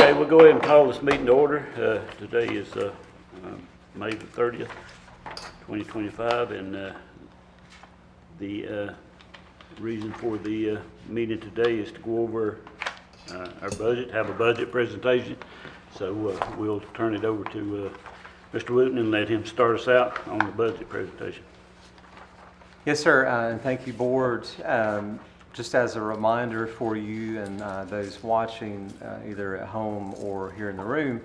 Okay, we'll go ahead and call this meeting to order. Today is May the 30th, 2025, and the reason for the meeting today is to go over our budget, have a budget presentation. So we'll turn it over to Mr. Wooten and let him start us out on the budget presentation. Yes, sir, and thank you, board. Just as a reminder for you and those watching either at home or here in the room,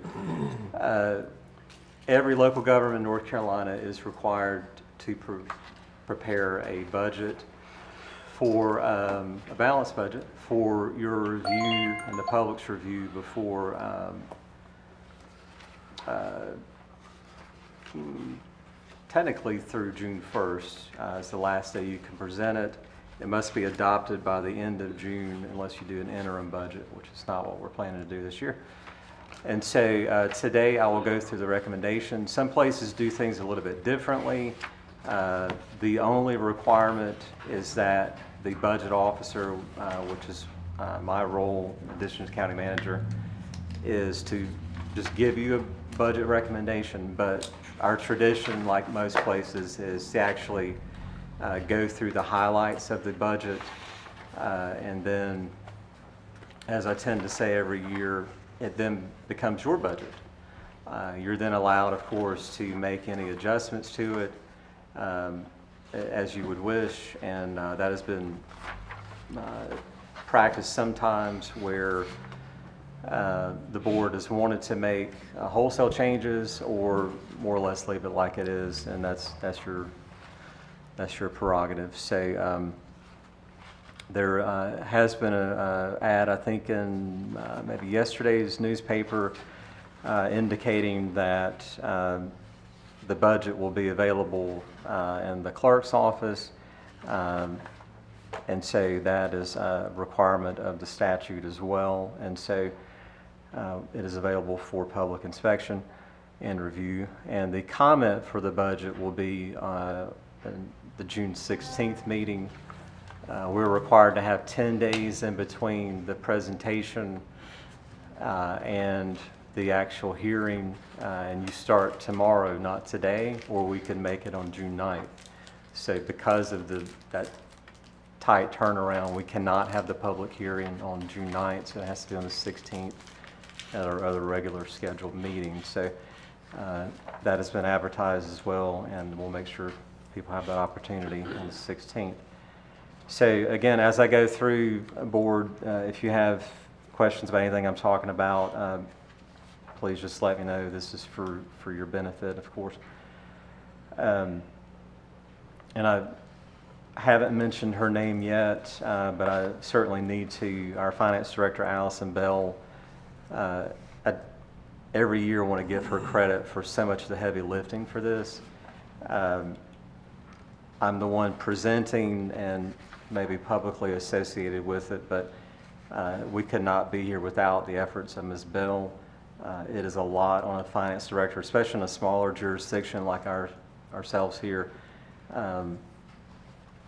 every local government in North Carolina is required to prepare a budget for a balanced budget for your review and the public's review before technically through June 1st is the last day you can present it. It must be adopted by the end of June unless you do an interim budget, which is not what we're planning to do this year. And so today I will go through the recommendations. Some places do things a little bit differently. The only requirement is that the budget officer, which is my role in addition to county manager, is to just give you a budget recommendation. But our tradition, like most places, is to actually go through the highlights of the budget, and then, as I tend to say every year, it then becomes your budget. You're then allowed, of course, to make any adjustments to it as you would wish, and that has been practiced sometimes where the board has wanted to make wholesale changes or more or less leave it like it is, and that's your prerogative. So there has been an ad, I think, in maybe yesterday's newspaper indicating that the budget will be available in the clerk's office, and so that is a requirement of the statute as well, and so it is available for public inspection and review. And the comment for the budget will be in the June 16th meeting. We're required to have 10 days in between the presentation and the actual hearing, and you start tomorrow, not today, or we can make it on June 9th. So because of that tight turnaround, we cannot have the public hearing on June 9th, so it has to be on the 16th at our other regular scheduled meetings. So that has been advertised as well, and we'll make sure people have that opportunity on the 16th. So again, as I go through board, if you have questions about anything I'm talking about, please just let me know. This is for your benefit, of course. And I haven't mentioned her name yet, but I certainly need to. Our finance director, Allison Bell, every year want to give her credit for so much of the heavy lifting for this. I'm the one presenting and maybe publicly associated with it, but we could not be here without the efforts of Ms. Bell. It is a lot on a finance director, especially in a smaller jurisdiction like ourselves here.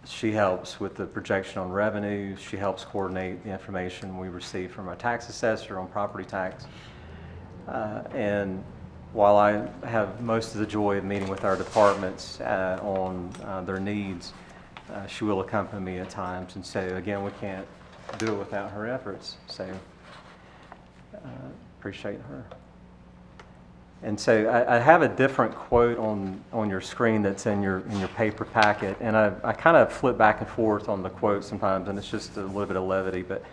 She helps with the projection on revenue. She helps coordinate the information we receive from our tax assessor on property tax. And while I have most of the joy of meeting with our departments on their needs, she will accompany me at times. And so again, we can't do it without her efforts. So appreciate her. And so I have a different quote on your screen that's in your paper packet, and I kind of flip back and forth on the quote sometimes, and it's just a little bit of levity. But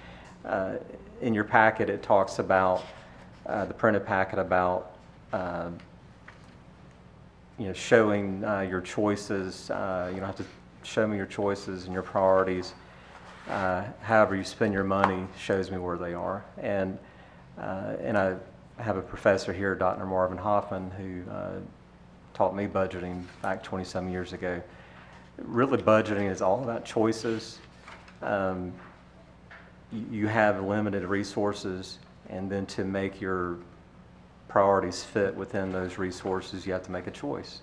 in your packet, it talks about the printed packet about showing your choices. You don't have to show me your choices and your priorities. However you spend your money shows me where they are, and I have a professor here, Dr. Marvin Hoffman, who taught me budgeting back 20-some years ago. Really, budgeting is all about choices. You have limited resources, and then to make your priorities fit within those resources, you have to make a choice.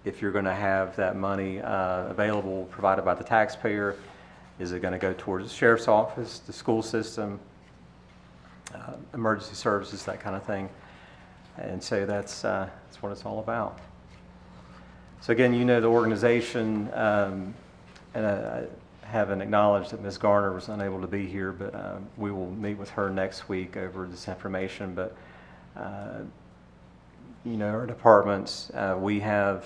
If you're going to have that money available, provided by the taxpayer, is it going to go towards the sheriff's office, the school system, emergency services, that kind of thing. And so that's what it's all about. So again, you know the organization, and I haven't acknowledged that Ms. Garner was unable to be here, but we will meet with her next week over this information. But you know, our departments, we have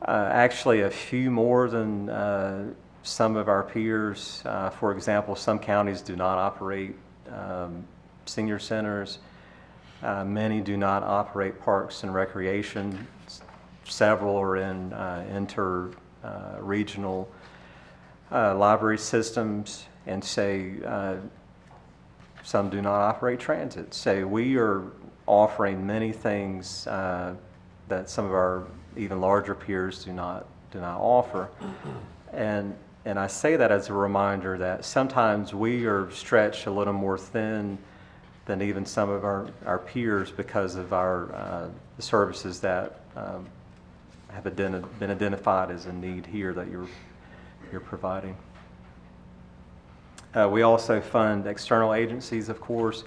actually a few more than some of our peers. For example, some counties do not operate senior centers. Many do not operate parks and recreation. Several are in inter-regional library systems, and so some do not operate transit. So we are offering many things that some of our even larger peers do not offer. And I say that as a reminder that sometimes we are stretched a little more thin than even some of our peers because of our the services that have been identified as a need here that you're providing. We also fund external agencies, of course.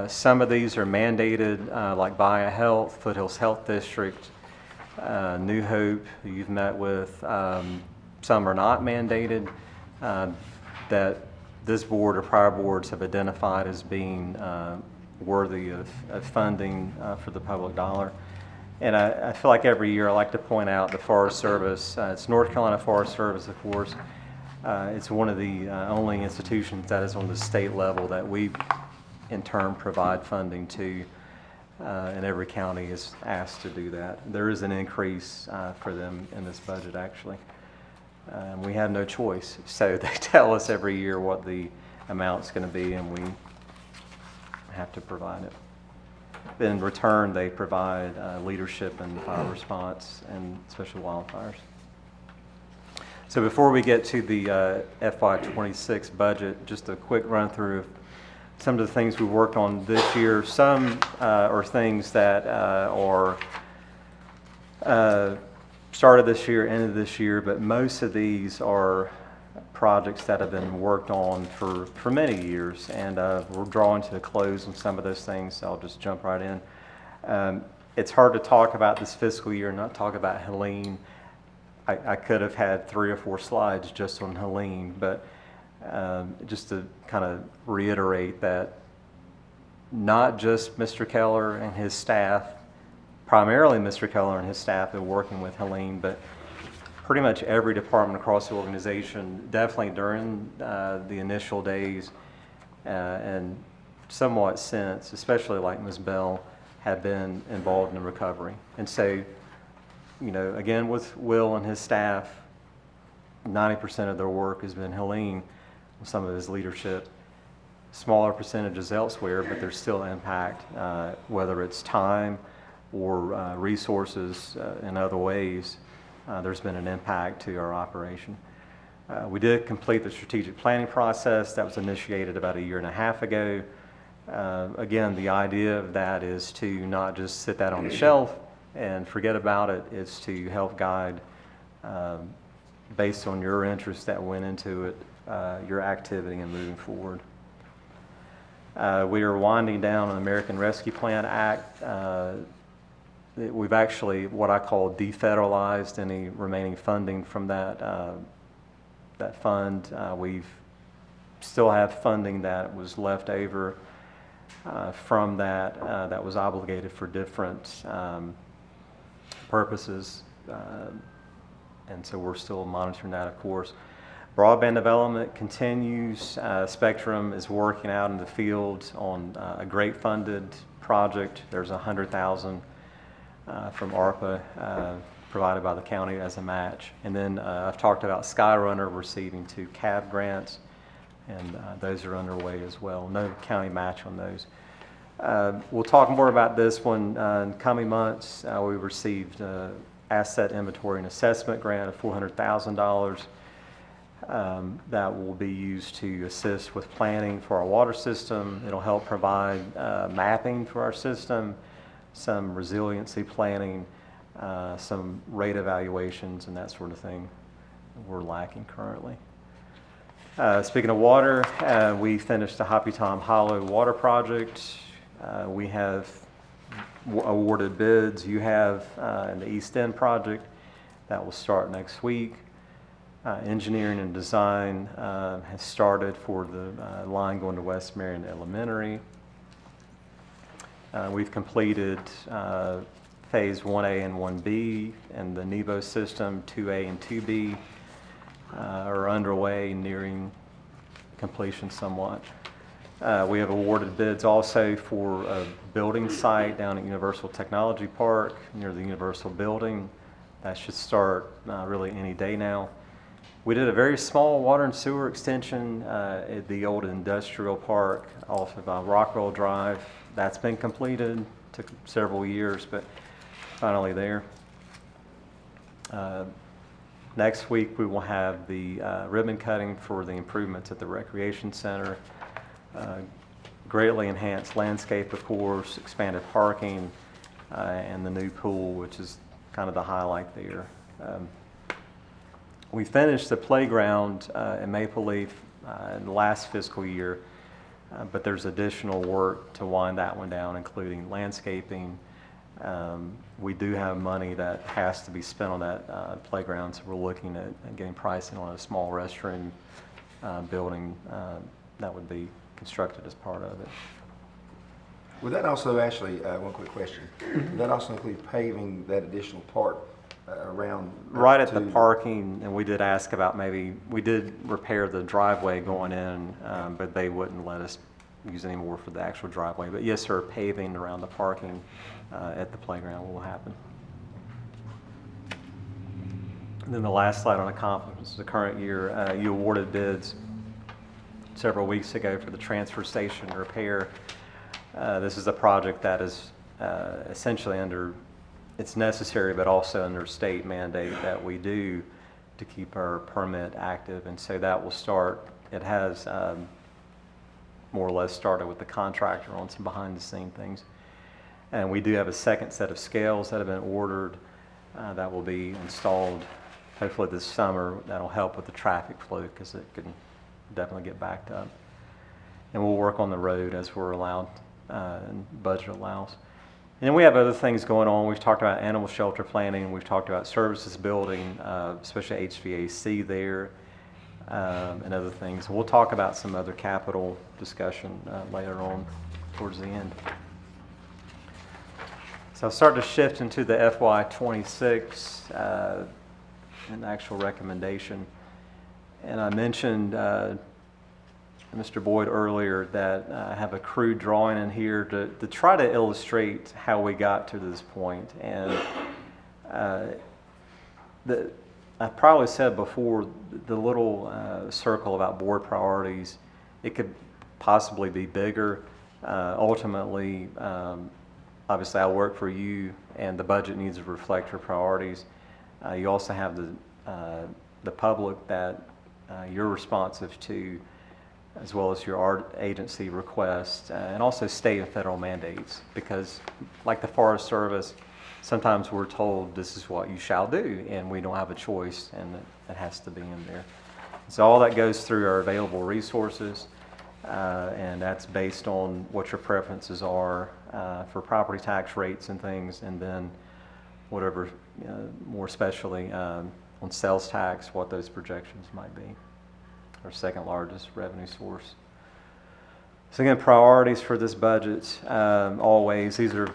Some of these are mandated, like Bahia Health, Foothills Health District, New Hope, who you've met with. Some are not mandated, that this board or prior boards have identified as being worthy of funding for the public dollar. And I feel like every year I like to point out the Forest Service. It's North Carolina Forest Service, of course. It's one of the only institutions that is on the state level that we in turn provide funding to, and every county is asked to do that. There is an increase for them in this budget, actually. We have no choice. So they tell us every year what the amount's going to be, and we have to provide it. In return, they provide leadership and fire response, and especially wildfires. So before we get to the FY26 budget, just a quick run through of some of the things we worked on this year. Some are things that are started this year, ended this year, but most of these are projects that have been worked on for many years, and we're drawing to a close on some of those things, so I'll just jump right in. It's hard to talk about this fiscal year and not talk about Helene. I could have had 3 or 4 slides just on Helene, but just to kind of reiterate that not just Mr. Keller and his staff, primarily Mr. Keller and his staff are working with Helene, but pretty much every department across the organization, definitely during the initial days and somewhat since, especially like Ms. Bell, have been involved in recovery. And so, you know, again, with Will and his staff, 90% of their work has been Helene, with some of his leadership. Smaller percentages elsewhere, but there's still impact, whether it's time or resources in other ways. There's been an impact to our operation. We did complete the strategic planning process that was initiated about 1.5 years ago. Again, the idea of that is to not just sit that on the shelf and forget about it. It's to help guide, based on your interests that went into it, your activity and moving forward. We are winding down an American Rescue Plan Act. We've actually, what I call, defederalized any remaining funding from that fund. We've still have funding that was left over from that that was obligated for different purposes, and so we're still monitoring that, of course. Broadband development continues. Spectrum is working out in the field on a great funded project. There's $100,000 from ARPA provided by the county as a match. And then I've talked about Skyrunner receiving 2 CAB grants, and those are underway as well. No county match on those. We'll talk more about this one in coming months. We received asset inventory and assessment grant of $400,000 that will be used to assist with planning for our water system. It'll help provide mapping for our system, some resiliency planning, some rate evaluations, and that sort of thing we're lacking currently. Speaking of water, we finished the Hoppy Tom Hollow water project. We have awarded bids. You have in the East End project that will start next week. Engineering and design has started for the line going to West Marion Elementary. We've completed phase 1A and 1B, and the Nevo system 2A and 2B are underway, nearing completion somewhat. We have awarded bids also for a building site down at Universal Technology Park near the Universal Building. That should start really any day now. We did a very small water and sewer extension at the old industrial park off of Rockwell Drive. That's been completed. Took several years, but finally there. Next week we will have the ribbon cutting for the improvements at the Recreation Center. Greatly enhanced landscape, of course, expanded parking, and the new pool, which is kind of the highlight there. We finished the playground in Maple Leaf in the last fiscal year, but there's additional work to wind that one down, including landscaping. We do have money that has to be spent on that playground, so we're looking at getting pricing on a small restroom building that would be constructed as part of it. Would that also actually, one quick question, would that also include paving that additional part around? Right at the parking, and we did ask about maybe, we did repair the driveway going in, but they wouldn't let us use any more for the actual driveway. But yes, sir, paving around the parking at the playground will happen. And then the last slide on accomplishments, the current year, you awarded bids several weeks ago for the transfer station repair. This is a project that is essentially under, it's necessary, but also under state mandate that we do to keep our permit active. And so that will start, it has more or less started with the contractor on some behind the scene things. And we do have a second set of scales that have been ordered that will be installed hopefully this summer. That'll help with the traffic flow because it can definitely get backed up. And we'll work on the road as we're allowed and budget allows. And then we have other things going on. We've talked about animal shelter planning. We've talked about services building, especially HVAC there, and other things. We'll talk about some other capital discussion later on towards the end. So I'll start to shift into the FY26 and actual recommendation. And I mentioned Mr. Boyd earlier that I have a crude drawing in here to try to illustrate how we got to this point. And I probably said before, the little circle about board priorities, it could possibly be bigger. Ultimately, obviously I work for you and the budget needs to reflect your priorities. You also have the public that you're responsive to, as well as your art agency requests, and also state and federal mandates. Because like the Forest Service, sometimes we're told this is what you shall do, and we don't have a choice, and it has to be in there. So all that goes through our available resources, and that's based on what your preferences are for property tax rates and things, and then whatever, more especially on sales tax, what those projections might be. Our second largest revenue source. So again, priorities for this budget, always, these are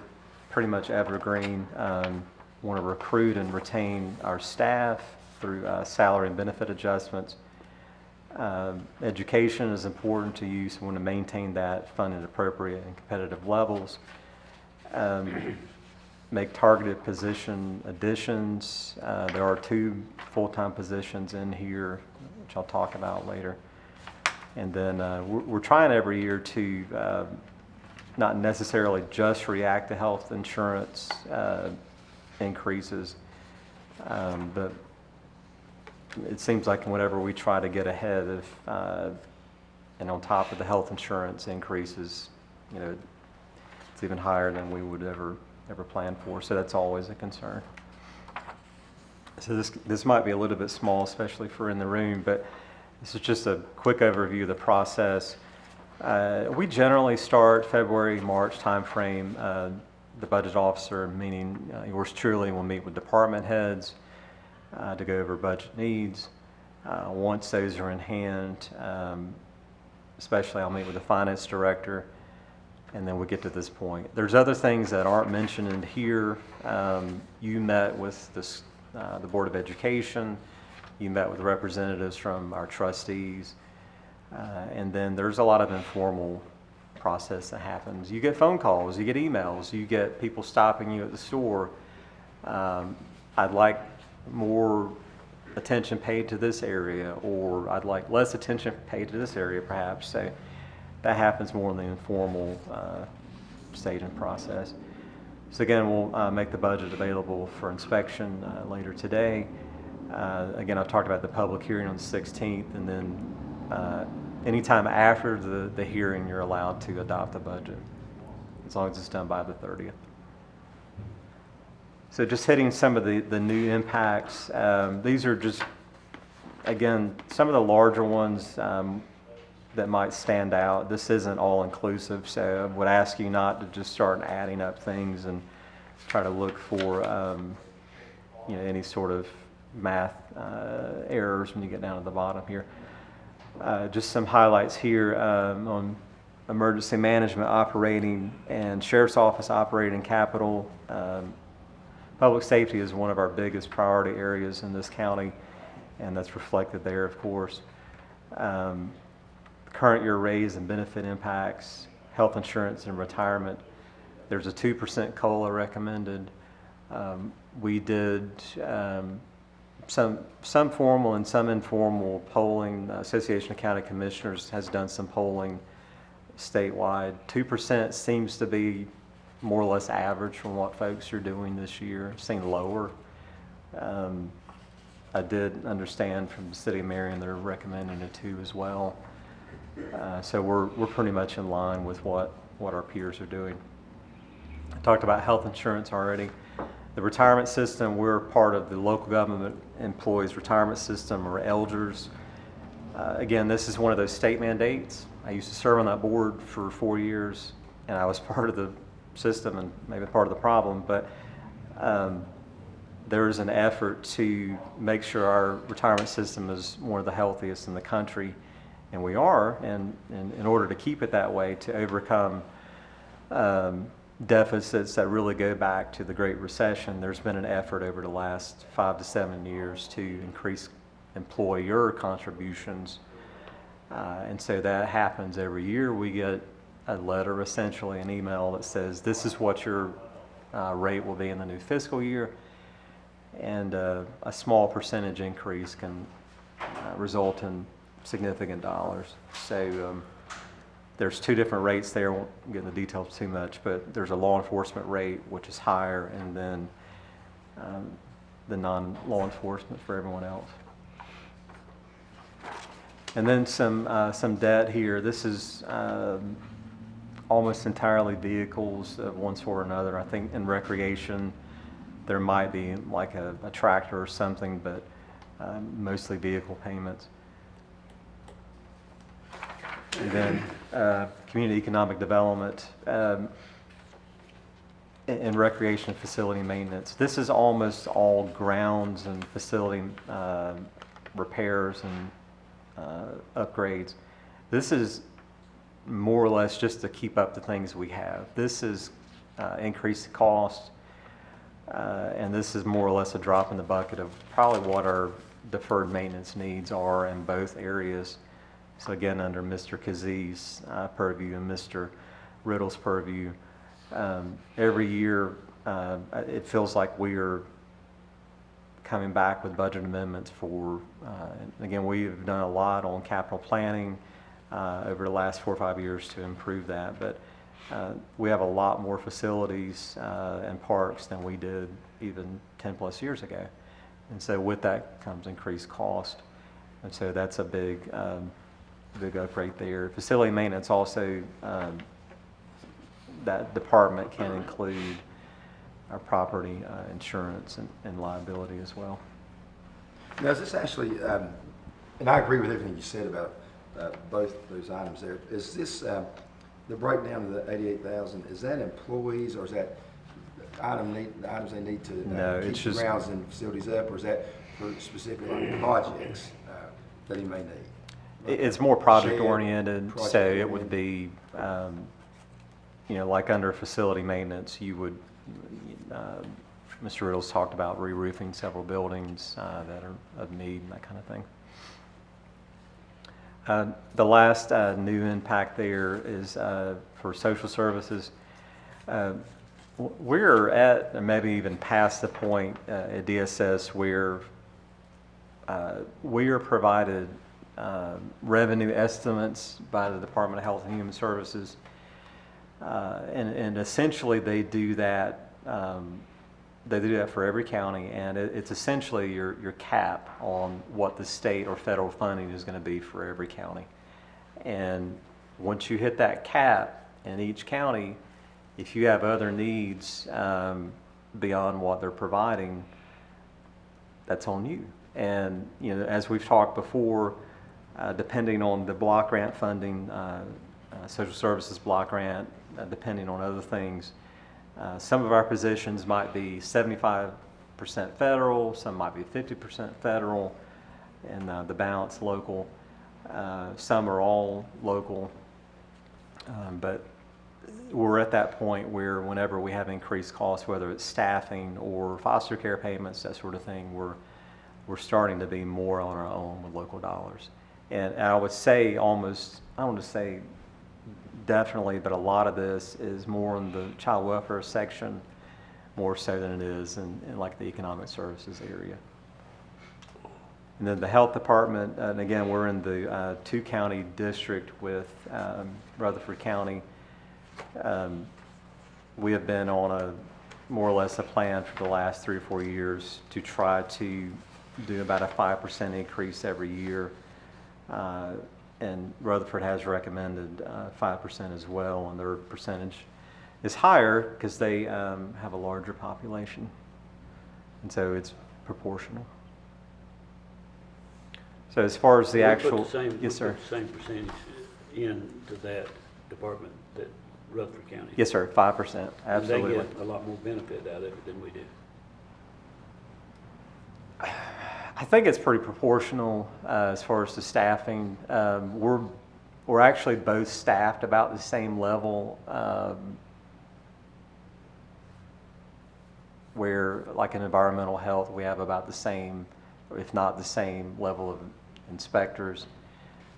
pretty much evergreen. Want to recruit and retain our staff through salary and benefit adjustments. Education is important to you, so we want to maintain that funded appropriate and competitive levels. Make targeted position additions. There are 2 full-time positions in here, which I'll talk about later. And then we're trying every year to not necessarily just react to health insurance increases, but it seems like whenever we try to get ahead of and on top of the health insurance increases, it's even higher than we would ever plan for. So that's always a concern. So this might be a little bit small, especially for in the room, but This is just a quick overview of the process. We generally start February, March timeframe. The budget officer, meaning yours truly, will meet with department heads to go over budget needs. Once those are in hand, especially I'll meet with the finance director, and then we get to this point. There's other things that aren't mentioned in here. You met with the Board of Education. You met with representatives from our trustees. And then there's a lot of informal process that happens. You get phone calls, you get emails, you get people stopping you at the store. I'd like more attention paid to this area, or I'd like less attention paid to this area perhaps. So that happens more in the informal staging process. So again, we'll make the budget available for inspection later today. Again, I've talked about the public hearing on the 16th, and then anytime after the hearing, you're allowed to adopt the budget, as long as it's done by the 30th. So just hitting some of the new impacts. These are just, again, some of the larger ones that might stand out. This isn't all inclusive, so I would ask you not to just start adding up things and try to look for any sort of math errors when you get down to the bottom here. Just some highlights here on emergency management operating and sheriff's office operating capital. Public safety is one of our biggest priority areas in this county, and that's reflected there, of course. Current year raise and benefit impacts, health insurance and retirement. There's a 2% COLA recommended. We did some formal and some informal polling. The Association of County Commissioners has done some polling statewide. 2% seems to be more or less average from what folks are doing this year. I've seen lower. I did understand from the city of Marion they're recommending a 2 as well. So we're pretty much in line with what our peers are doing. I talked about health insurance already. The retirement system, we're part of the local government employees retirement system, or elders. Again, this is one of those state mandates. I used to serve on that board for 4 years, and I was part of the system and maybe part of the problem, but there's an effort to make sure our retirement system is one of the healthiest in the country, and we are, and in order to keep it that way, to overcome deficits that really go back to the Great Recession, there's been an effort over the last 5 to 7 years to increase employer contributions, and so that happens every year. We get a letter, essentially an email, that says this is what your rate will be in the new fiscal year, and a small percentage increase can result in significant dollars. So there's 2 different rates there. I won't get into the details too much, but there's a law enforcement rate, which is higher, and then the non-law enforcement for everyone else. And then some debt here. This is almost entirely vehicles of one sort or another. I think in recreation there might be like a tractor or something, but mostly vehicle payments. And then community economic development and recreation facility maintenance. This is almost all grounds and facility repairs and upgrades. This is more or less just to keep up the things we have. This is increased cost, and this is more or less a drop in the bucket of probably what our deferred maintenance needs are in both areas. So again, under Mr. Kazie's purview and Mr. Riddle's purview, every year it feels like we're coming back with budget amendments for, again, we've done a lot on capital planning over the last 4 or 5 years to improve that, but we have a lot more facilities and parks than we did even 10 plus years ago. And so with that comes increased cost. And so that's a big upgrade there. Facility maintenance also, that department can include our property insurance and liability as well. Now, is this actually And I agree with everything you said about both those items there. Is this, the breakdown of the 88,000, is that employees or is that items they need to No, keep it's the just- grounds and facilities up, or is that for specifically projects that he may need? It's more project Shed, oriented, so project it would be, you know, like under facility maintenance, you would, Mr. Riddle's talked about re-roofing several buildings that are of need and that kind of thing. The last new impact there is for social services. We're at, or maybe even past the point at DSS where we are provided revenue estimates by the Department of Health and Human Services. And essentially they do that for every county, and it's essentially your cap on what the state or federal funding is going to be for every county. And once you hit that cap in each county, if you have other needs beyond what they're providing, that's on you. And you know, as we've talked before, depending on the block grant funding, social services block grant, depending on other things, some of our positions might be 75% federal, some might be 50% federal, and the balance local. Some are all local, but we're at that point where whenever we have increased costs, whether it's staffing or foster care payments, that sort of thing, we're starting to be more on our own with local dollars. And I would say almost, I don't want to say definitely, but a lot of this is more in the child welfare section, more so than it is in like the economic services area. And then the health department, and again, we're in the two-county district with Rutherford County. We have been on a more or less a plan for the last 3 or 4 years to try to do about a 5% increase every year. And Rutherford has recommended 5% as well, and their percentage is higher because they have a larger population, and so it's proportional. So as far as the We actual, put the same, yes, sir. we put the same percentage into that department that Rutherford County. Yes, sir. 5%, absolutely. And they get a lot more benefit out of it than we do. I think it's pretty proportional as far as the staffing. We're actually both staffed about the same level, where like in environmental health we have about the same, or if not the same level of inspectors,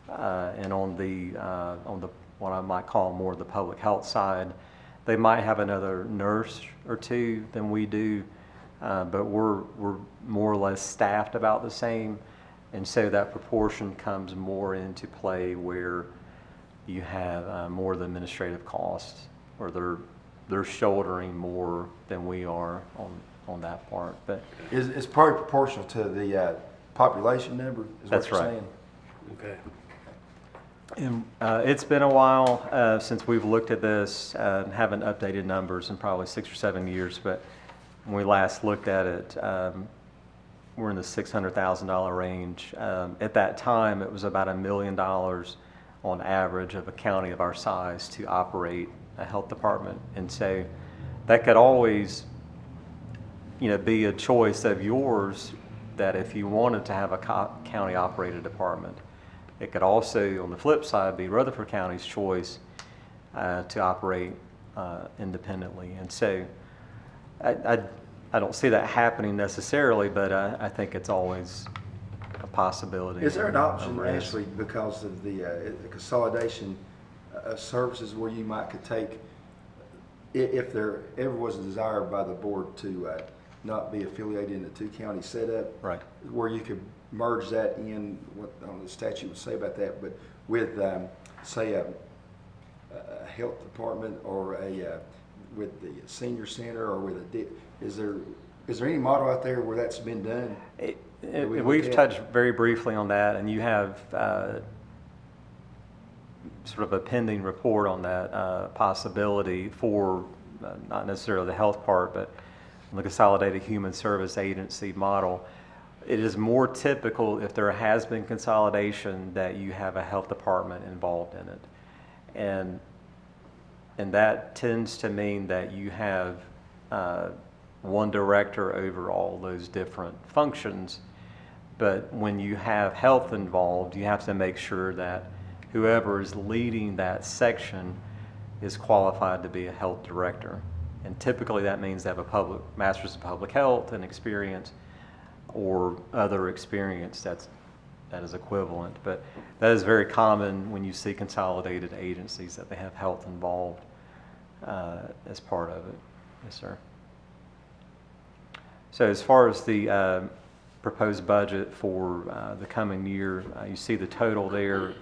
and on the what I might call more the public health side, they might have another nurse or two than we do. But we're more or less staffed about the same, and so that proportion comes more into play where you have more of the administrative costs, or they're shouldering more than we are on that part. But It's probably proportional to the population number, is what That's you're right. saying? Okay. and it's been a while since we've looked at this, and haven't updated numbers in probably 6 or 7 years, but when we last looked at it, we're in the $600,000 range. At that time, it was about $1 million on average of a county of our size to operate a health department. And so that could always, you know, be a choice of yours, that if you wanted to have a county operated department. It could also, on the flip side, be Rutherford County's choice to operate independently. And so I don't see that happening necessarily, but I think it's always a possibility. Is there an option, a risk. Ashley, because of the consolidation of services, where you could take, if there ever was a desire by the board to not be affiliated in a two-county setup, Right. where you could merge that in, what I don't know the statute would say about that, but with, say, a health department, or with the senior center, or with is there any model out there where that's been done? We've touched very briefly on that, and you have sort of a pending report on that possibility for not necessarily the health part, but the Consolidated Human Service Agency model. it is more typical if there has been consolidation that you have a health department involved in it. And that tends to mean that you have one director over all those different functions. But when you have health involved, you have to make sure that whoever is leading that section is qualified to be a health director. And typically that means they have a master's of public health and experience, or other experience that is equivalent. But that is very common when you see consolidated agencies, that they have health involved as part of it. Yes, sir. So as far as the proposed budget for the coming year, you see the total there.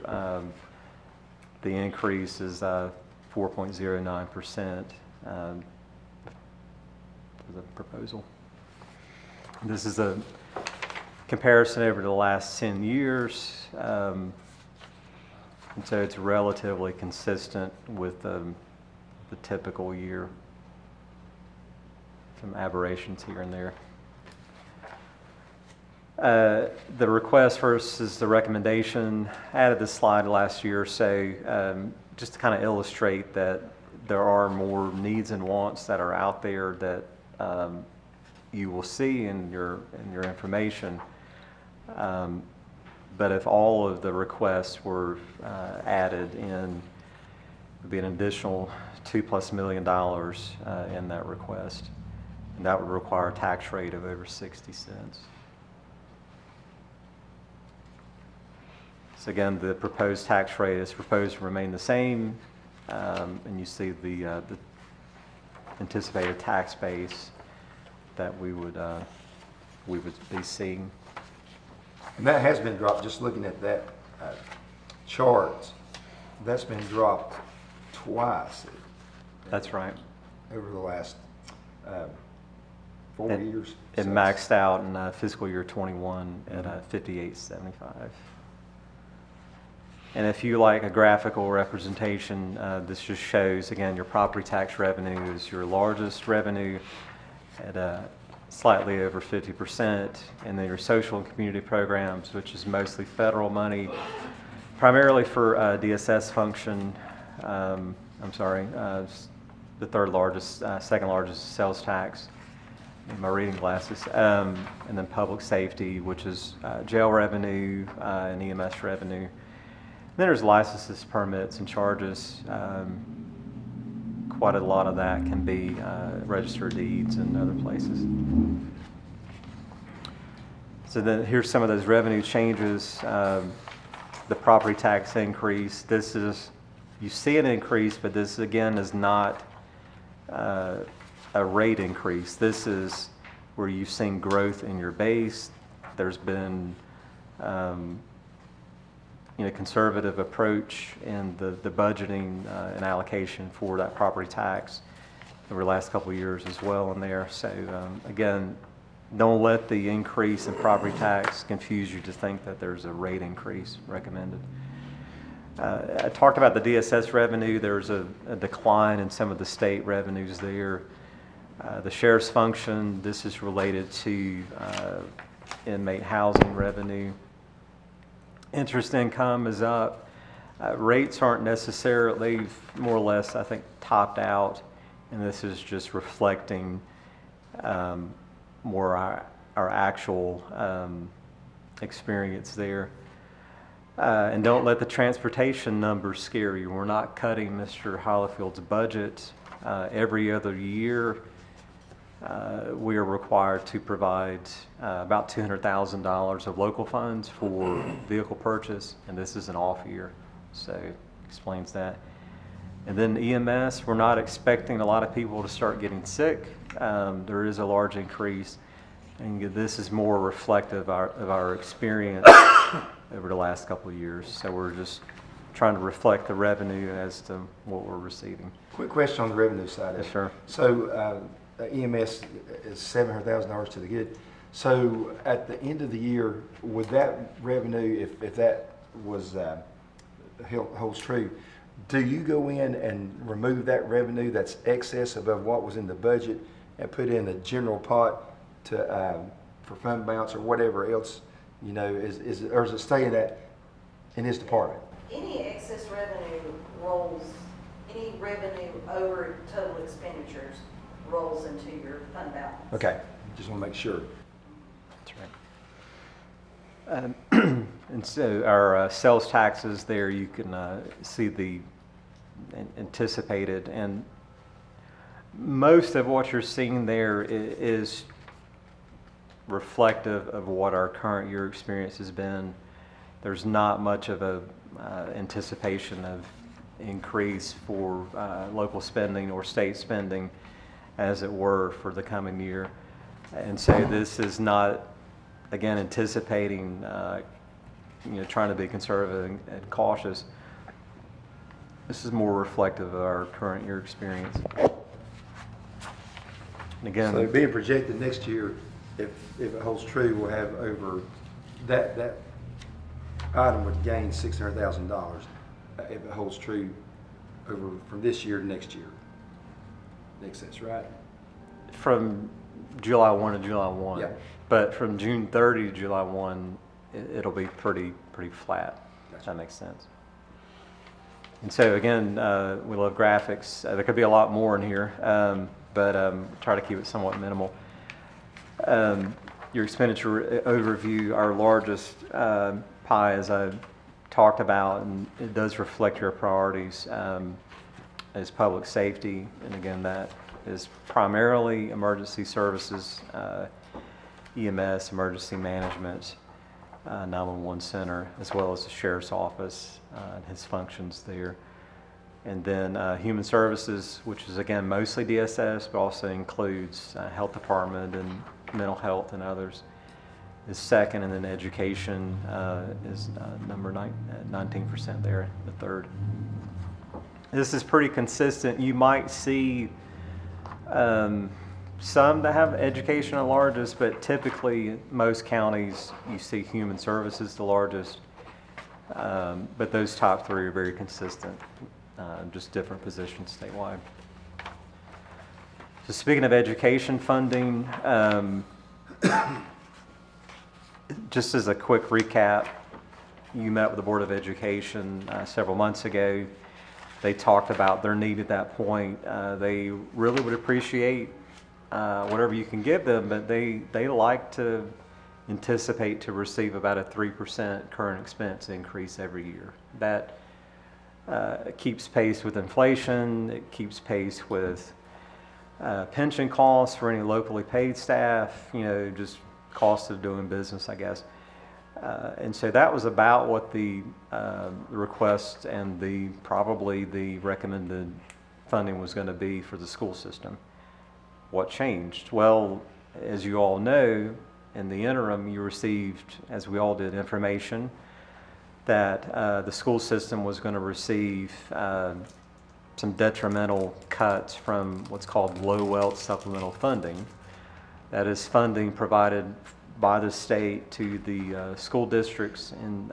The increase is 4.09% for the proposal. This is a comparison over the last 10 years. And so it's relatively consistent with the typical year. Some aberrations here and there. The request versus the recommendation. Added this slide last year or so, just to kind of illustrate that there are more needs and wants that are out there that you will see in your information. But if all of the requests were added in, it would be an additional $2+ million in that request. And that would require a tax rate of over 60 cents. So again, the proposed tax rate is proposed to remain the same, and you see the anticipated tax base that we would be seeing. And that has been dropped, just looking at that chart, that's been dropped twice. That's right. Over the last 4 years. It maxed out in fiscal year 21 at 58.75. And if you like a graphical representation, this just shows, again, your property tax revenue is your largest revenue at slightly over 50%, and then your social and community programs, which is mostly federal money, primarily for DSS function. The third largest, second largest sales tax. In my reading glasses, and then public safety, which is jail revenue and EMS revenue. Then there's licenses, permits, and charges. Quite a lot of that can be registered deeds and other places. So then here's some of those revenue changes. The property tax increase. This is, you see an increase, but this again is not a rate increase. This is where you've seen growth in your base. There's been conservative approach in the budgeting and allocation for that property tax over the last couple of years as well in there. So again, don't let the increase in property tax confuse you to think that there's a rate increase recommended. I talked about the DSS revenue. There's a decline in some of the state revenues there. The sheriff's function, this is related to inmate housing revenue. Interest income is up. Rates aren't necessarily, more or less, I think, topped out, and this is just reflecting more our actual experience there. And don't let the transportation numbers scare you. We're not cutting Mr. Hollifield's budget. Every other year, we are required to provide about $200,000 of local funds for vehicle purchase, and this is an off year, so it explains that. And then EMS, we're not expecting a lot of people to start getting sick. There is a large increase, and this is more reflective of our experience over the last couple of years. So we're just trying to reflect the revenue as to what we're receiving. Quick question on the revenue side. Yes, sir. So EMS is $700,000 to the good. So at the end of the year, would that revenue, if that was holds true, do you go in and remove that revenue that's excess above what was in the budget and put in the general pot to for fund balance or whatever else, you know, or is it staying in his department? Any excess revenue rolls, any revenue over total expenditures rolls into your fund balance. Okay, just want to make sure. That's right. And so our sales taxes there, you can see the anticipated, and most of what you're seeing there is reflective of what our current year experience has been. There's not much of a anticipation of increase for local spending or state spending, as it were, for the coming year. And so this is not, again, anticipating, trying to be conservative and cautious. This is more reflective of our current year experience. And again, So being projected next year, if it holds true, we'll have over, that item would gain $600,000 if it holds true over from this year to next year. Makes sense, right? from July 1 to July 1. Yeah. But from June 30 to July 1, it'll be pretty flat. If Gotcha. that makes sense. And so again, we love graphics. There could be a lot more in here, but try to keep it somewhat minimal. Your expenditure overview, our largest pie, as I talked about, and it does reflect your priorities, is public safety. And again, that is primarily emergency services, EMS, emergency management, 911 center, as well as the sheriff's office and his functions there. And then human services, which is again mostly DSS, but also includes health department and mental health and others, is second. And then education is number 19% there, the third. This is pretty consistent. You might see some that have education the largest, but typically most counties you see human services the largest. But those top three are very consistent, just different positions statewide. So speaking of education funding, just as a quick recap, you met with the Board of Education several months ago. They talked about their need at that point. They really would appreciate whatever you can give them, but they like to anticipate to receive about a 3% current expense increase every year. That keeps pace with inflation. It keeps pace with pension costs for any locally paid staff, just cost of doing business, I guess. And so that was about what the request and probably the recommended funding was going to be for the school system. What changed? Well, as you all know, in the interim, you received, as we all did, information that the school system was going to receive some detrimental cuts from what's called low wealth supplemental funding. That is funding provided by the state to the school districts in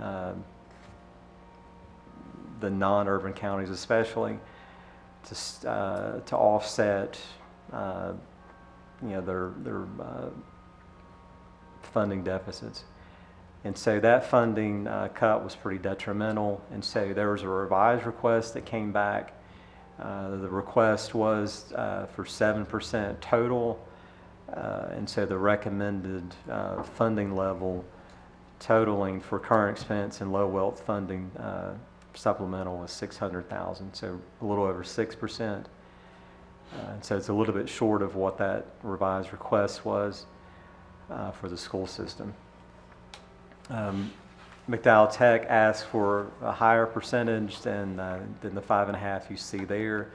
the non-urban counties, especially to offset their funding deficits. And so that funding cut was pretty detrimental. And so there was a revised request that came back. The request was for 7% total. And so the recommended funding level totaling for current expense and low wealth funding supplemental was $600,000, so a little over 6%. And so it's a little bit short of what that revised request was for the school system. McDowell Tech asked for a higher percentage than the 5.5 you see there.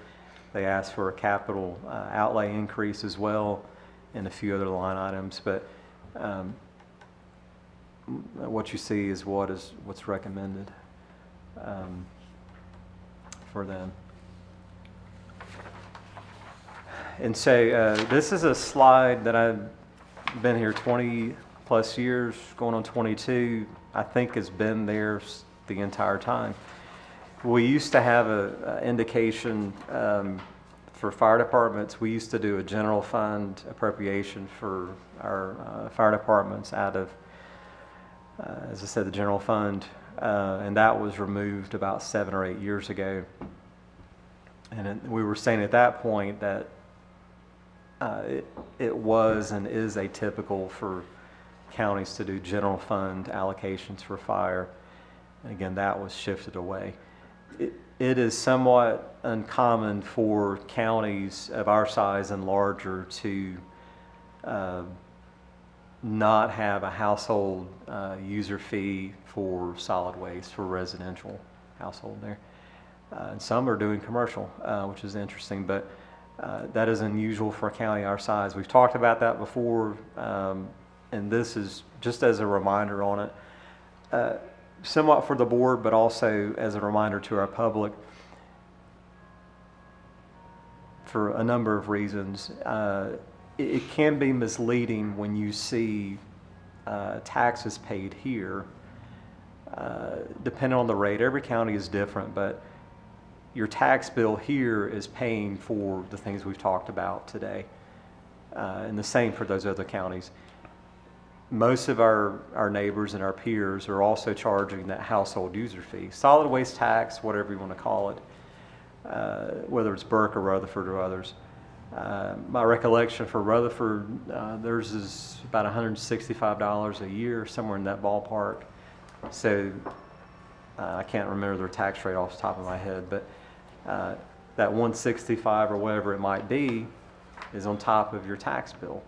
They asked for a capital outlay increase as well, and a few other line items, but what you see is what's recommended for them. And so this is a slide that I've been here 20 plus years, going on 22, I think has been there the entire time. We used to have an indication for for fire departments, we used to do a general fund appropriation for our fire departments out of, as I said, the general fund, and that was removed about 7 or 8 years ago. And we were saying at that point that it was and is atypical for counties to do general fund allocations for fire. And again, that was shifted away. It is somewhat uncommon for counties of our size and larger to not have a household user fee for solid waste for residential household there. And some are doing commercial, which is interesting, but that is unusual for a county our size. We've talked about that before, and this is just as a reminder on it, somewhat for the board, but also as a reminder to our public. For a number of reasons, it can be misleading when you see taxes paid here, depending on the rate. Every county is different, but your tax bill here is paying for the things we've talked about today, and the same for those other counties. Most of our neighbors and our peers are also charging that household user fee, solid waste tax, whatever you want to call it, whether it's Burke or Rutherford or others. My recollection for Rutherford, theirs is about $165 a year, somewhere in that ballpark. So I can't remember their tax rate off the top of my head, but that 165 or whatever it might be is on top of your tax bill.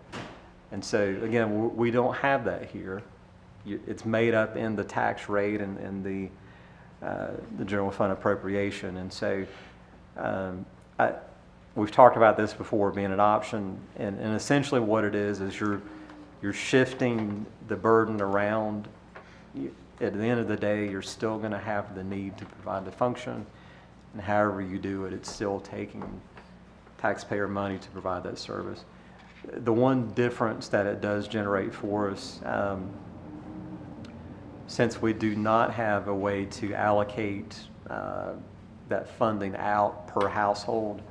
And so again, we don't have that here. It's made up in the tax rate and the general fund appropriation. And so we've talked about this before being an option, and essentially what it is you're shifting the burden around. At the end of the day, you're still going to have the need to provide the function, and however you do it, it's still taking taxpayer money to provide that service. The one difference that it does generate for us, since we do not have a way to allocate that funding out per household,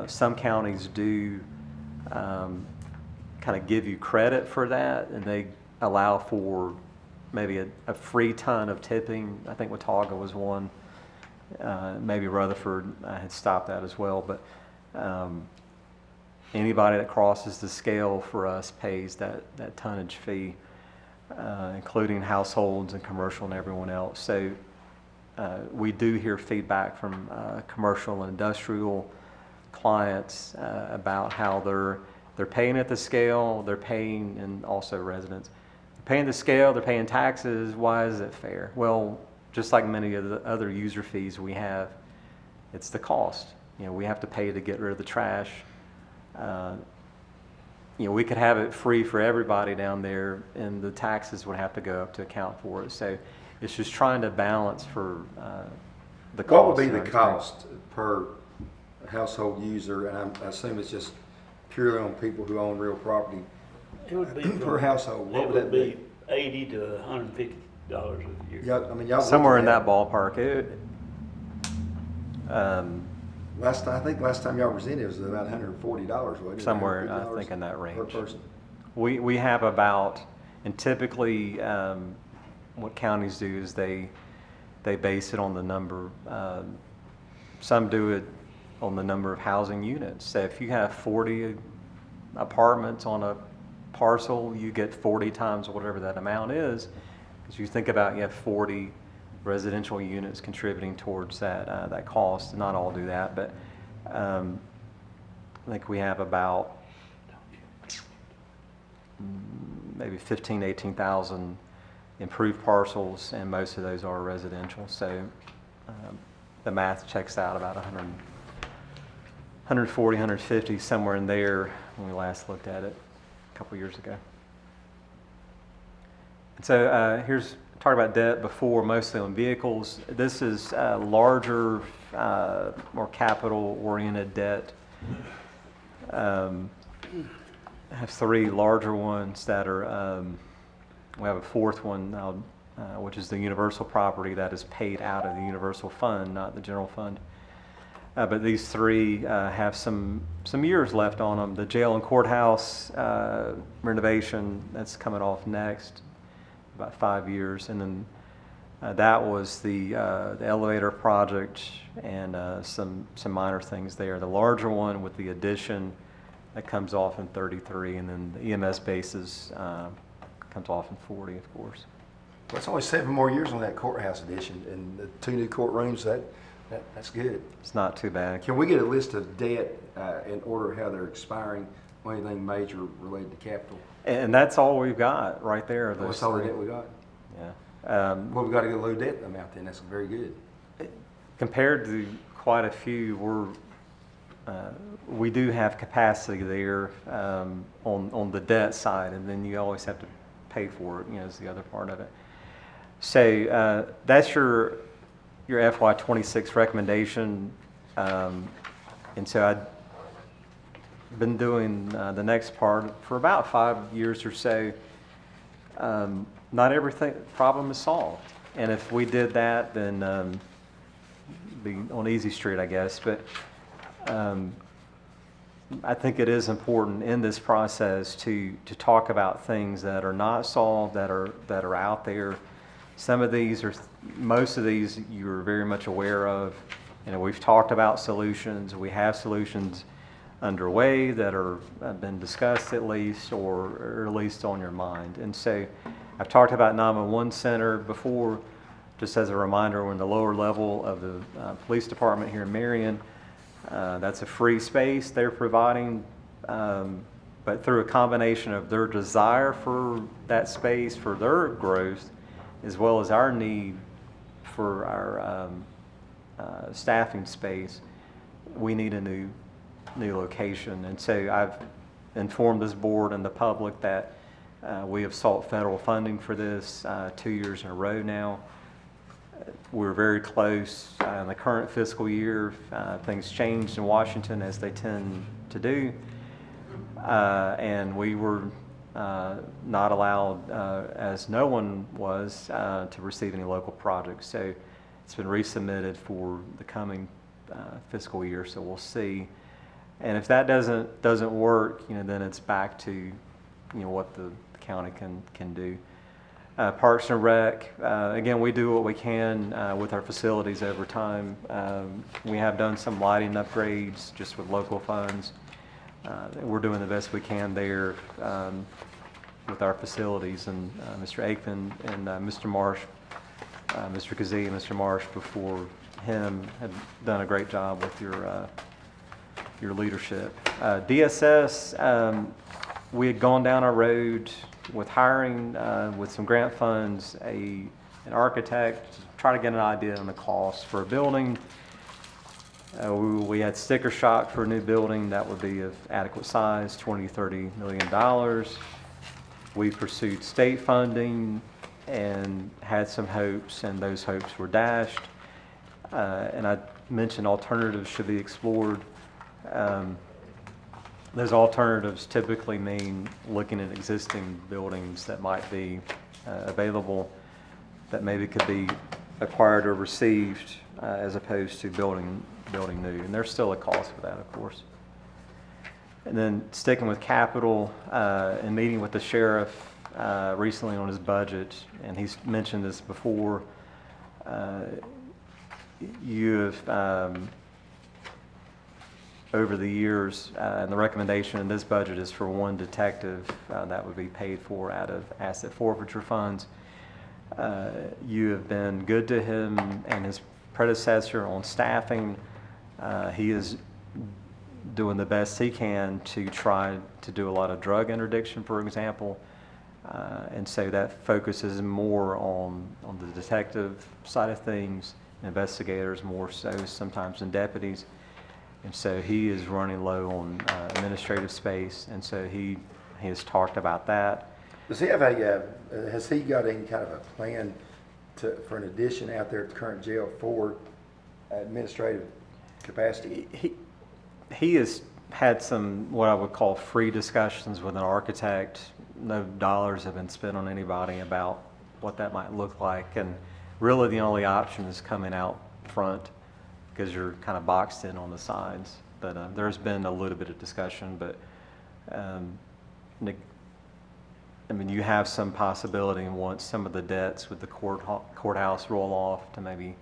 some counties do kind of give you credit for that, and they allow for maybe a free ton of tipping. I think Watauga was one. Maybe Rutherford had stopped that as well. But anybody that crosses the scale for us pays that tonnage fee, including households and commercial and everyone else. So we do hear feedback from commercial and industrial clients about how they're paying at the scale, they're paying, and also residents. They're paying the scale, they're paying taxes. Why is it fair? Well, just like many of the other user fees we have, it's the cost. We have to pay to get rid of the trash. We could have it free for everybody down there, and the taxes would have to go up to account for it. So it's just trying to balance for the cost. What would be the cost per household user? And I assume it's just purely on people who own real property. It would be per household. What would that be? $80 to $150 a year. Yeah, I mean, y'all somewhere in looking that ballpark. I think last time y'all presented it was about $140, wasn't it? Somewhere, I $150 think, in that range. per person. We have about, and typically what counties do is they base it on the number. Some do it on the number of housing units. So if you have 40 apartments on a parcel, you get 40 times whatever that amount is. Because you think about, you have 40 residential units contributing towards that cost. Not all do that, but I think we have about maybe 18,000 improved parcels, and most of those are residential. So the math checks out about 140, 150, somewhere in there when we last looked at it a couple years ago. And so here's talked about debt before, mostly on vehicles. This is larger, more capital-oriented debt. I have 3 larger ones that are, we have a 4th one, which is the universal property that is paid out of the universal fund, not the general fund. But these three have some years left on them. The jail and courthouse renovation, that's coming off next, about 5 years. And then that was the elevator project and some minor things there. The larger one with the addition, that comes off in 33, and then the EMS bases comes off in 40, of course. Well, it's only 7 more years on that courthouse addition, and the 2 new courtrooms, that's good. It's not too bad. Can we get a list of debt in order how they're expiring, or anything major related to capital? And that's all we've got right there. those What's all the three. debt we got? Yeah. Well, we got a good low debt amount then, that's very good. Compared to quite a few, we do have capacity there on the debt side, and then you always have to pay for it, is the other part of it. So that's your FY26 recommendation, and so I've been doing the next part for about 5 years or so. Not everything problem is solved, and if we did that, then be on easy street, I guess. But I think it is important in this process to talk about things that are not solved, that are out there. Some of these most of these you're very much aware of. We've talked about solutions. We have solutions underway that have been discussed at least, or at least on your mind. And so I've talked about 911 Center before. Just as a reminder, we're in the lower level of the police department here in Marion. That's a free space they're providing, but through a combination of their desire for that space, for their growth, as well as our need for our staffing space, we need a new location. And so I've informed this board and the public that we have sought federal funding for this 2 years in a row now. We're very close in the current fiscal year. Things changed in Washington, as they tend to do, and we were not allowed, as no one was, to receive any local projects. So it's been resubmitted for the coming fiscal year. So we'll see. And if that doesn't work, then it's back to what the county can do. Parks and Rec, again, we do what we can with our facilities over time. We have done some lighting upgrades just with local funds. We're doing the best we can there with our facilities. And Mr. Aikman and Mr. Marsh, Mr. Kazee and Mr. Marsh before him have done a great job with your leadership. DSS, we had gone down our road with hiring, with some grant funds, an architect, to try to get an idea on the cost for a building. We had sticker shock for a new building that would be of adequate size, $20-30 million. We pursued state funding and had some hopes, and those hopes were dashed. And I mentioned alternatives should be explored. Those alternatives typically mean looking at existing buildings that might be available, that maybe could be acquired or received, as opposed to building new. And there's still a cost for that, of course. And then sticking with capital, and meeting with the sheriff recently on his budget, and he's mentioned this before, you have over the years, and the recommendation in this budget is for 1 detective that would be paid for out of asset forfeiture funds. You have been good to him and his predecessor on staffing. He is doing the best he can to try to do a lot of drug interdiction, for example. And so that focuses more on the detective side of things, investigators more so sometimes than deputies. And so he is running low on administrative space, and so he has talked about that. Does he have has he got any kind of a plan for an addition out there at the current jail for administrative capacity? He has had some, what I would call, free discussions with an architect. No dollars have been spent on anybody about what that might look like, and really the only option is coming out front because you're kind of boxed in on the sides. But there's been a little bit of discussion, but I mean, you have some possibility once some of the debts with the courthouse roll off to maybe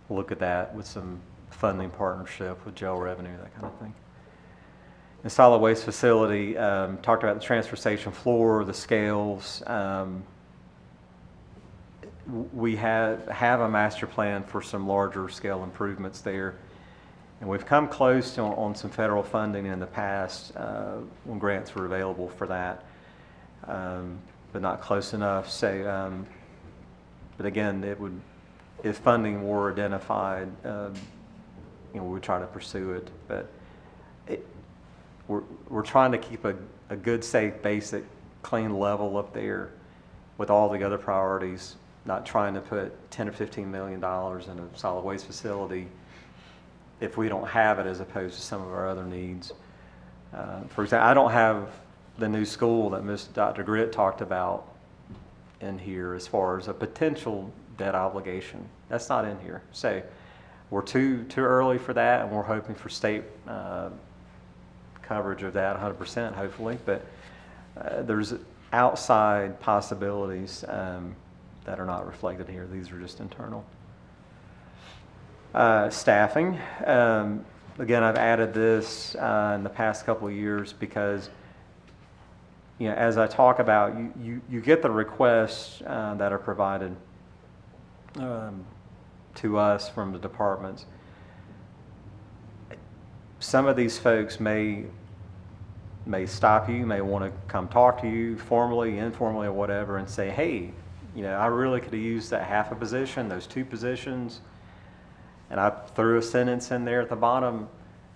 look at that with some funding partnership with jail revenue, that kind of thing. The solid waste facility, talked about the transfer station floor, the scales. We have a master plan for some larger scale improvements there. And we've come close on some federal funding in the past when grants were available for that, but not close enough. So, but again, it would, if funding were identified, we would try to pursue it. But we're trying to keep a good, safe, basic, clean level up there with all the other priorities. Not trying to put $10 or $15 million in a solid waste facility if we don't have it, as opposed to some of our other needs. For example, I don't have the new school that Dr. Gritt talked about in here as far as a potential debt obligation. That's not in here. So we're too early for that, and we're hoping for state coverage of that 100%, hopefully. But there's outside possibilities that are not reflected here. These are just internal. Staffing. Again, I've added this in the past couple of years because, as I talk about, you get the requests that are provided to us from the departments. Some of these folks may stop you, may want to come talk to you formally, informally, or whatever, and say, hey, I really could have used that half a position, those 2 positions. And I threw a sentence in there at the bottom.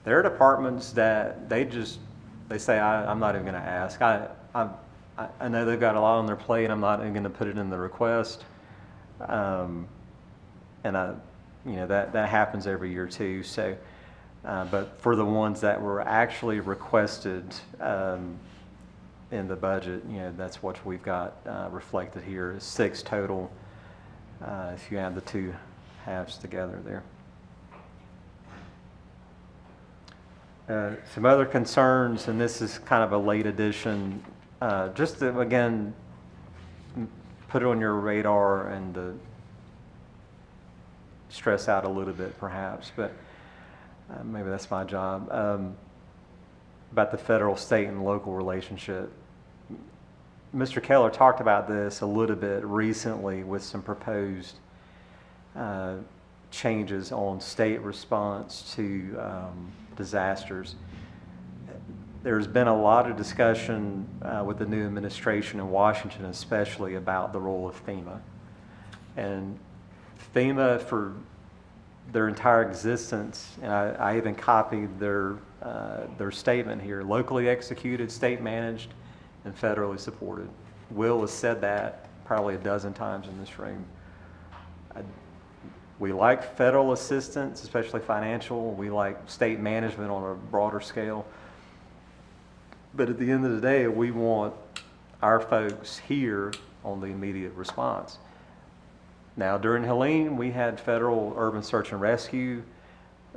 There are departments that they say, I'm not even going to ask. I know they've got a lot on their plate. I'm not even going to put it in the request. And that happens every year too. So, but for the ones that were actually requested in the budget, that's what we've got reflected here is 6 total. If you add the 2 halves together there. Some other concerns, and this is kind of a late addition, just to, again, put it on your radar and stress out a little bit perhaps, but maybe that's my job, about the federal, state, and local relationship. Mr. Keller talked about this a little bit recently with some proposed changes on state response to disasters. There's been a lot of discussion with the new administration in Washington, especially about the role of FEMA. And FEMA, for their entire existence, and I even copied their statement here, locally executed, state managed, and federally supported. Will has said that probably a dozen times in this room. We like federal assistance, especially financial. We like state management on a broader scale. But at the end of the day, we want our folks here on the immediate response. Now, during Helene, we had federal urban search and rescue.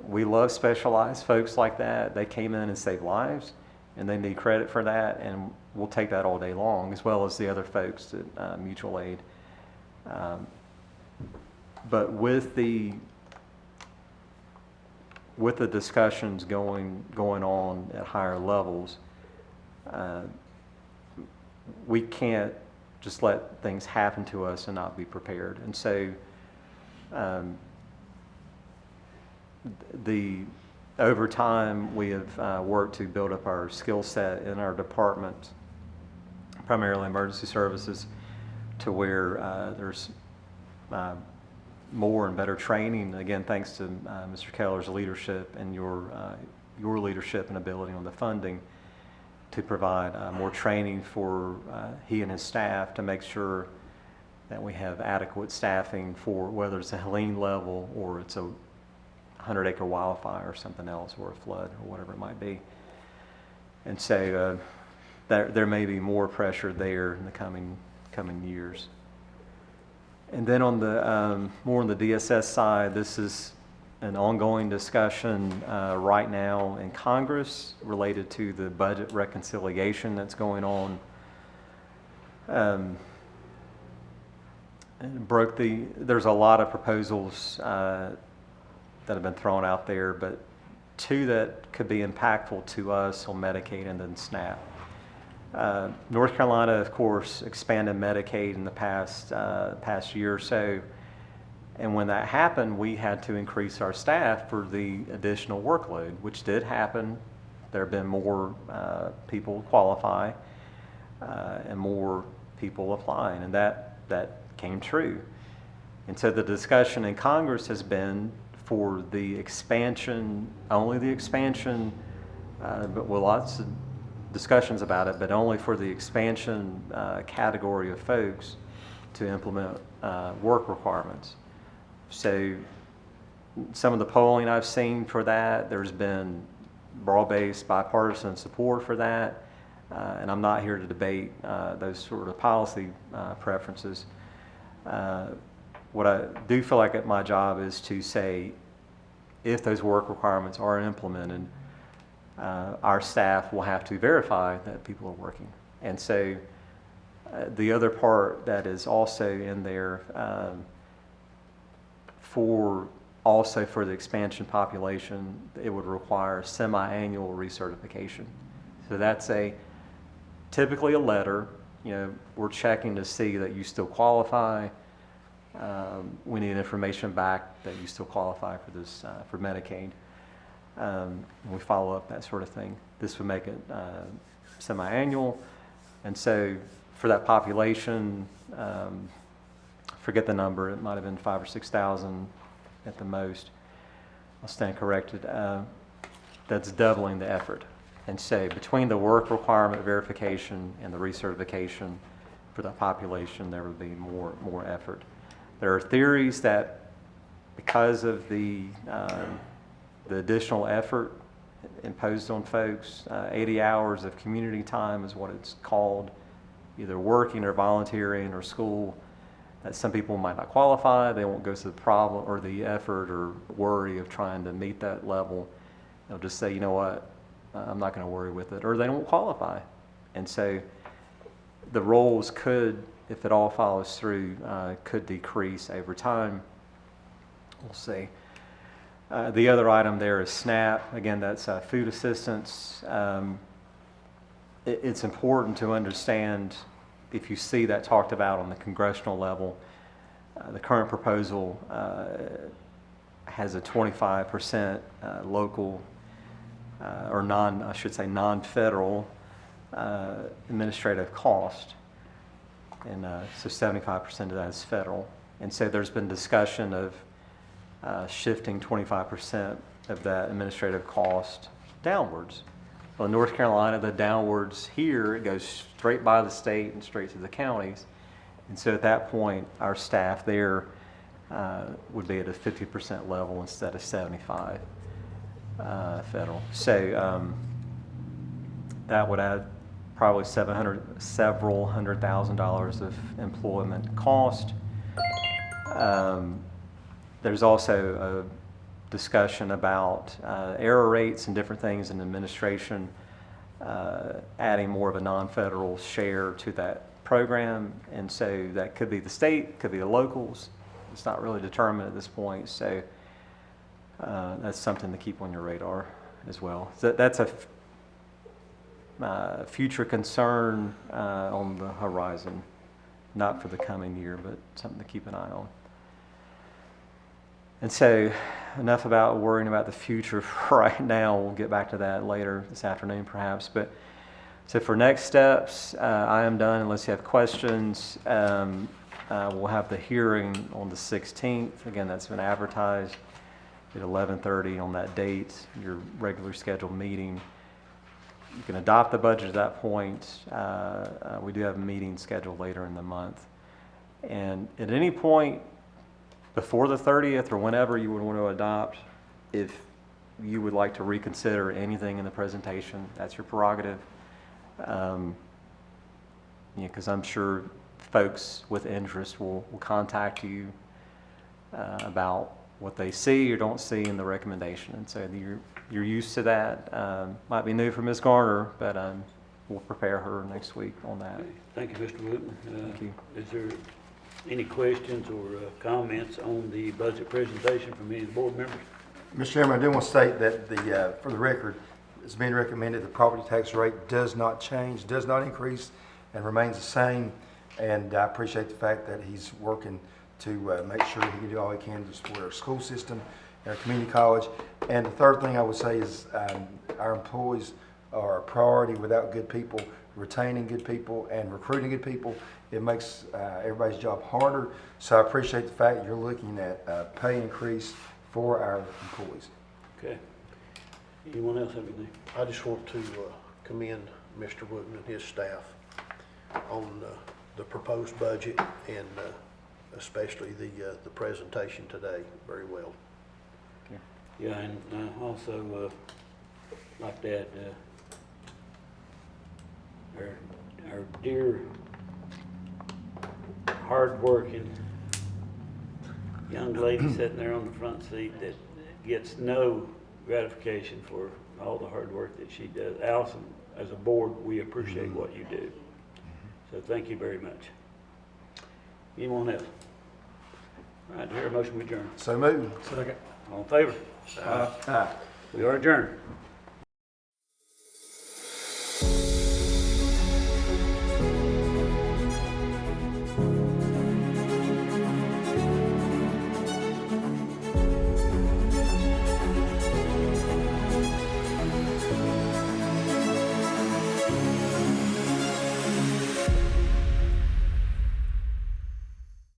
We love specialized folks like that. They came in and saved lives, and they need credit for that, and we'll take that all day long, as well as the other folks at mutual aid. But with the discussions going on at higher levels, we can't just let things happen to us and not be prepared. And so over time, we have worked to build up our skill set in our department, primarily emergency services, to where there's more and better training. Again, thanks to Mr. Keller's leadership and your leadership and ability on the funding to provide more training for he and his staff to make sure that we have adequate staffing for whether it's a Helene level or it's a 100-acre wildfire or something else, or a flood or whatever it might be. And so there may be more pressure there in the coming years. And then on the more on the DSS side, this is an ongoing discussion right now in Congress related to the budget reconciliation that's going on. There's a lot of proposals that have been thrown out there, but two that could be impactful to us on Medicaid and then SNAP. North Carolina, of course, expanded Medicaid in the past year or so. And when that happened, we had to increase our staff for the additional workload, which did happen. There have been more people qualify and more people applying, and that came true. And so the discussion in Congress has been for the expansion, only the expansion, but with lots of discussions about it, but only for the expansion category of folks to implement work requirements. So some of the polling I've seen for that, there's been broad-based bipartisan support for that, and I'm not here to debate those sort of policy preferences. What I do feel like my job is to say, if those work requirements are implemented, our staff will have to verify that people are working. And so the other part that is also in there for the expansion population, it would require semi-annual recertification. So that's typically a letter, we're checking to see that you still qualify. We need information back that you still qualify for this, for Medicaid. We follow up that sort of thing. This would make it semi-annual. And so for that population, forget the number, it might have been 5,000 or 6,000 at the most. I'll stand corrected. That's doubling the effort. And so between the work requirement verification and the recertification for that population, there would be more effort. There are theories that because of the additional effort imposed on folks, 80 hours of community time is what it's called, either working or volunteering or school, that some people might not qualify. They won't go through the problem or the effort or worry of trying to meet that level. They'll just say, you know what, I'm not going to worry with it, or they don't qualify. And so the roles could, if it all follows through, could decrease over time. We'll see. The other item there is SNAP. Again, that's food assistance. It's important to understand, if you see that talked about on the congressional level, the current proposal has a 25% local or non-federal administrative cost. And so 75% of that is federal. And so there's been discussion of shifting 25% of that administrative cost downwards. Well, in North Carolina, the downwards here, it goes straight by the state and straight to the counties. And so at that point, our staff there would be at a 50% level instead of 75 federal. So that would add probably several $100,000 of employment cost. There's also a discussion about error rates and different things in administration, adding more of a non-federal share to that program. And so that could be the state, could be the locals. It's not really determined at this point. So that's something to keep on your radar as well. So that's a future concern on the horizon, not for the coming year, but something to keep an eye on. And so enough about worrying about the future for right now. We'll get back to that later this afternoon perhaps. But so for next steps, I am done unless you have questions. We'll have the hearing on the 16th. Again, that's been advertised at 11:30 on that date, your regular scheduled meeting. You can adopt the budget at that point. We do have a meeting scheduled later in the month. And at any point before the 30th or whenever you would want to adopt, if you would like to reconsider anything in the presentation, that's your prerogative. Because I'm sure folks with interest will contact you about what they see or don't see in the recommendation. And so you're used to that. Might be new for Ms. Garner, but we'll prepare her next week on that. Okay. Thank you, Mr. Wooten. Thank you. Is there any questions or comments on the budget presentation from any of the board members? Mr. Chairman, I do want to state that for the record, it's being recommended the property tax rate does not change, does not increase, and remains the same. And I appreciate the fact that he's working to make sure he can do all he can to support our school system and our community college. And the third thing I would say is our employees are a priority. Without good people, retaining good people and recruiting good people, it makes everybody's job harder. So I appreciate the fact that you're looking at a pay increase for our employees. Okay. Anyone else have anything? I just want to commend Mr. Wooten and his staff on the proposed budget and especially the presentation today very well. Yeah, and also like that, our dear, hard-working young lady sitting there on the front seat that gets no gratification for all the hard work that she does. Allison, as a board, we appreciate what you do. So thank you very much. Anyone else? All right, do I hear a motion we adjourn? So move. Second. All in favor? Aye. We are adjourned.